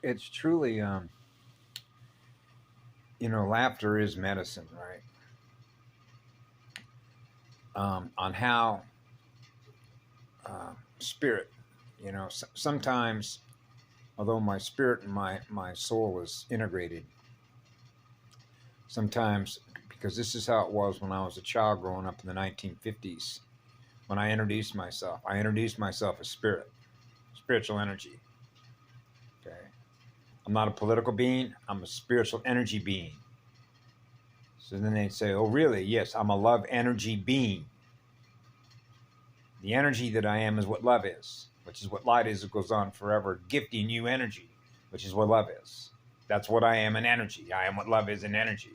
it's truly, laughter is medicine, right? On how spirit, sometimes, although my spirit and my soul is integrated, sometimes, because this is how it was when I was a child growing up in the 1950s, when I introduced myself as spirit, spiritual energy. Okay. I'm not a political being, I'm a spiritual energy being. So then they'd say, oh, really? Yes, I'm a love energy being. The energy that I am is what love is, which is what light is. It goes on forever, gifting you energy, which is what love is. That's what I am in energy. I am what love is in energy.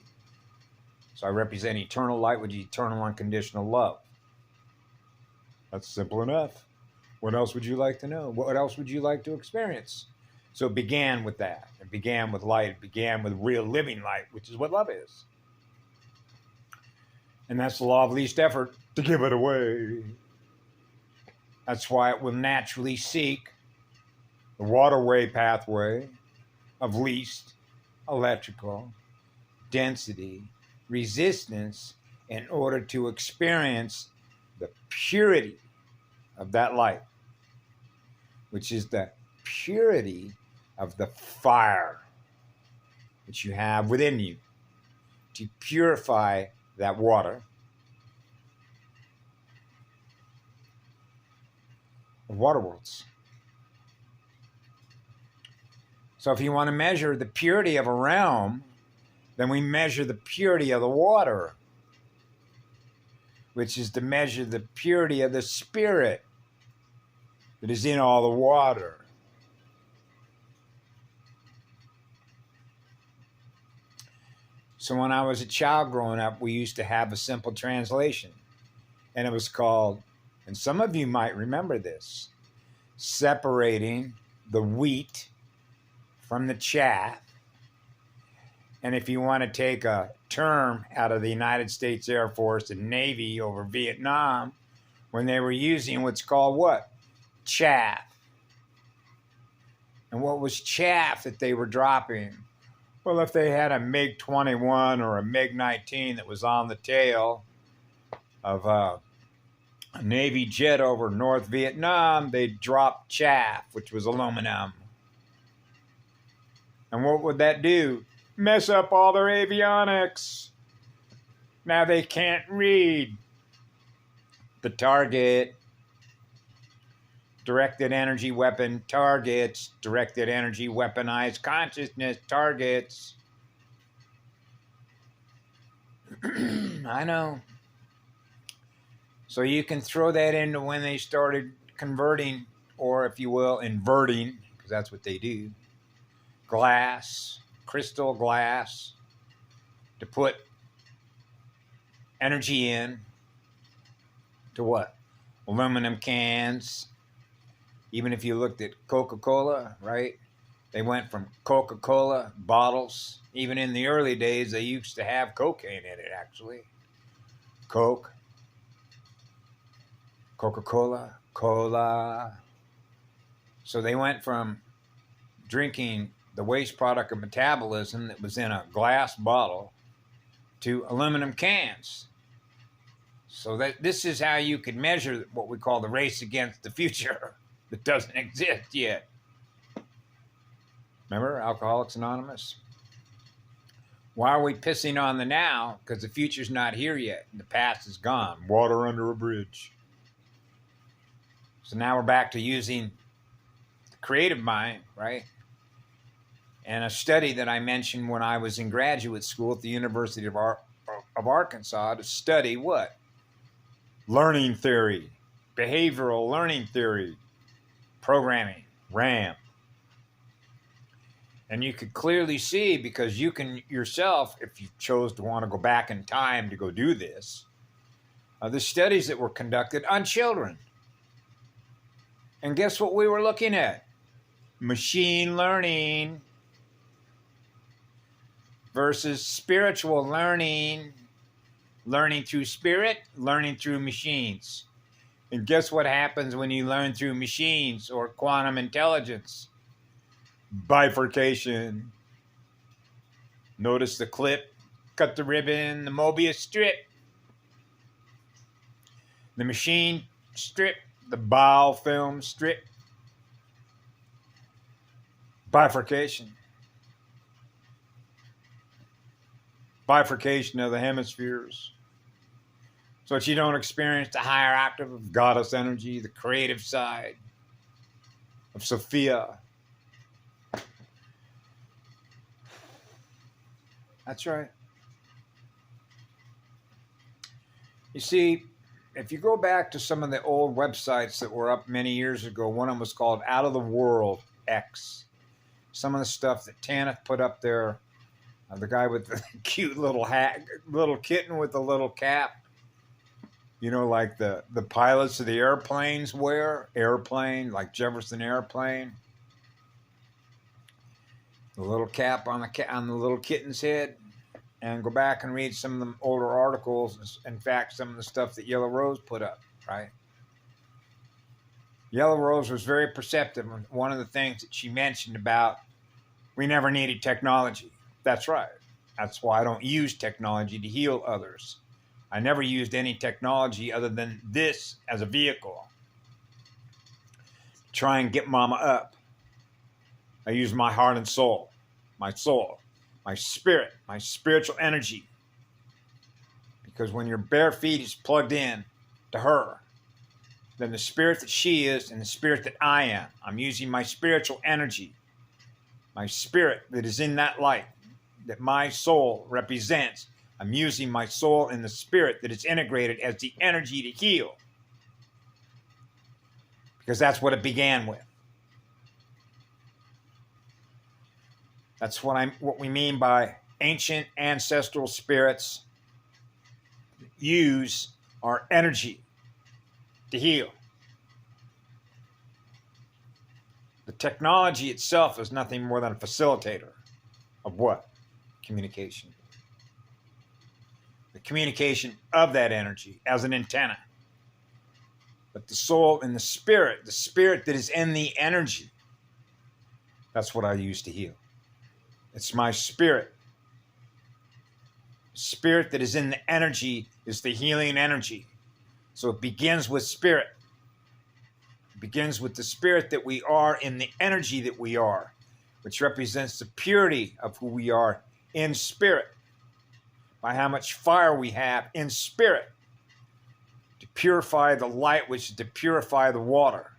So I represent eternal light, which is eternal unconditional love. That's simple enough. What else would you like to know? What else would you like to experience? So it began with that. It began with light. It began with real living light, which is what love is. And that's the law of least effort to give it away. That's why it will naturally seek the waterway pathway of least electrical density resistance in order to experience the purity of that light, which is the purity of the fire that you have within you to purify that water of water worlds. So if you want to measure the purity of a realm, then we measure the purity of the water, which is to measure the purity of the spirit that is in all the water. So when I was a child growing up, we used to have a simple translation, and it was called, and some of you might remember this, separating the wheat from the chaff. And if you want to take a term out of the United States Air Force and Navy over Vietnam, when they were using what's called what? Chaff. And what was chaff that they were dropping? Well, if they had a MiG-21 or a MiG-19 that was on the tail of a Navy jet over North Vietnam, they'd drop chaff, which was aluminum. And what would that do? Mess up all their avionics. Now they can't read the target, directed energy weapon targets, directed energy weaponized consciousness targets. I know. So you can throw that into when they started converting, or if you will, inverting, because that's what they do, glass, crystal glass, to put energy in to what? Aluminum cans. Even if you looked at Coca-Cola, right? They went from Coca-Cola bottles. Even in the early days, they used to have cocaine in it, actually. Coke, Coca-Cola, cola. So they went from drinking the waste product of metabolism that was in a glass bottle to aluminum cans. So that this is how you could measure what we call the race against the future that doesn't exist yet. Remember Alcoholics Anonymous? Why are we pissing on the now? Because the future's not here yet. The past is gone. Water under a bridge. So now we're back to using the creative mind, right? And a study that I mentioned when I was in graduate school at the University of Arkansas to study what? Learning theory, behavioral learning theory, programming, RAM. And you could clearly see, because you can yourself, if you chose to want to go back in time to go do this, the studies that were conducted on children. And guess what we were looking at? Machine learning versus spiritual learning. Learning through spirit, learning through machines. And guess what happens when you learn through machines or quantum intelligence? Bifurcation. Notice the clip, cut the ribbon, the Mobius strip, the machine strip, the biofilm strip. Bifurcation. Bifurcation of the hemispheres. So that you don't experience the higher octave of goddess energy, the creative side of Sophia. That's right. You see, if you go back to some of the old websites that were up many years ago, one of them was called Out of the World X. Some of the stuff that Tanith put up there, the guy with the cute little hat, little kitten with the little cap, you know, like the pilots of the airplanes wear, airplane, like Jefferson Airplane. The little cap on the little kitten's head, and go back and read some of the older articles. In fact, some of the stuff that Yellow Rose put up, right? Yellow Rose was very perceptive. One of the things that she mentioned about we never needed technology. That's right. That's why I don't use technology to heal others. I never used any technology other than this as a vehicle. Try and get mama up. I use my heart and soul, my spirit, my spiritual energy. Because when your bare feet is plugged in to her, then the spirit that she is and the spirit that I am, I'm using my spiritual energy, my spirit that is in that light, that my soul represents. I'm using my soul and the spirit that is integrated as the energy to heal. Because that's what it began with. That's what we mean by ancient ancestral spirits use our energy to heal. The technology itself is nothing more than a facilitator of what? Communication. The communication of that energy as an antenna. But the soul and the spirit that is in the energy, that's what I use to heal. It's my spirit. Spirit that is in the energy is the healing energy. So it begins with spirit. It begins with the spirit that we are in the energy that we are, which represents the purity of who we are in spirit, by how much fire we have in spirit to purify the light, which is to purify the water.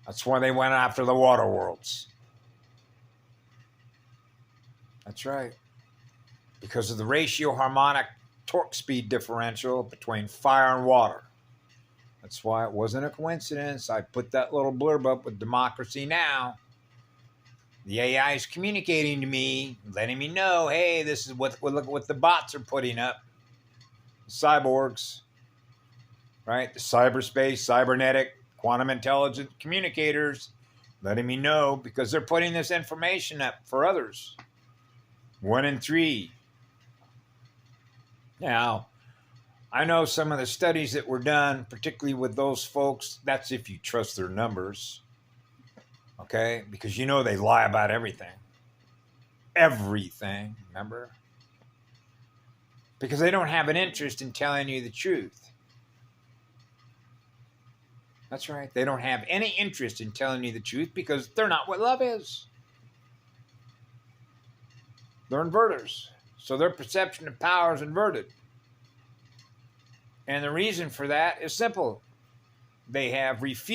That's why they went after the water worlds. That's right. Because of the ratio harmonic torque speed differential between fire and water. That's why it wasn't a coincidence. I put that little blurb up with Democracy Now! The AI is communicating to me, letting me know, hey, this is look at what the bots are putting up. The cyborgs, right? The cyberspace, cybernetic, quantum intelligent communicators, letting me know because they're putting this information up for others. 1 in 3. Now, I know some of the studies that were done, particularly with those folks, that's if you trust their numbers, okay? Because you know they lie about everything. Everything, remember? Because they don't have an interest in telling you the truth. That's right. They don't have any interest in telling you the truth because they're not what love is. They're inverters. So their perception of power is inverted. And the reason for that is simple. They have refused